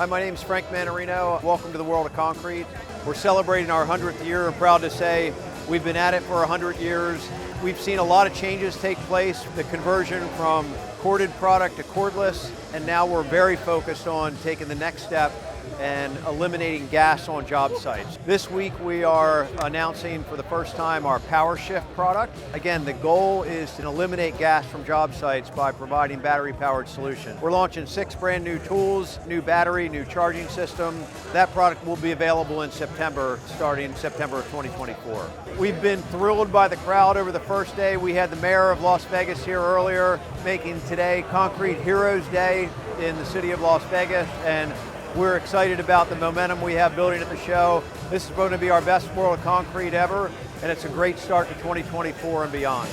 Hi, my name is Frank Manarino. Welcome to the world of concrete. We're celebrating our 100th year. I'm proud to say we've been at it for 100 years. We've seen a lot of changes take place, the conversion from corded product to cordless, and now we're very focused on taking the next step and eliminating gas on job sites. This week we are announcing for the first time our PowerShift product. Again, the goal is to eliminate gas from job sites by providing battery-powered solutions. We're launching 6 brand new tools, new battery, new charging system. That product will be available in September, starting September of 2024. We've been thrilled by the crowd over the first day. We had the mayor of Las Vegas here earlier, making today Concrete Heroes Day in the city of Las Vegas, and we're excited about the momentum we have building at the show. This is going to be our best World of Concrete ever, and it's a great start to 2024 and beyond.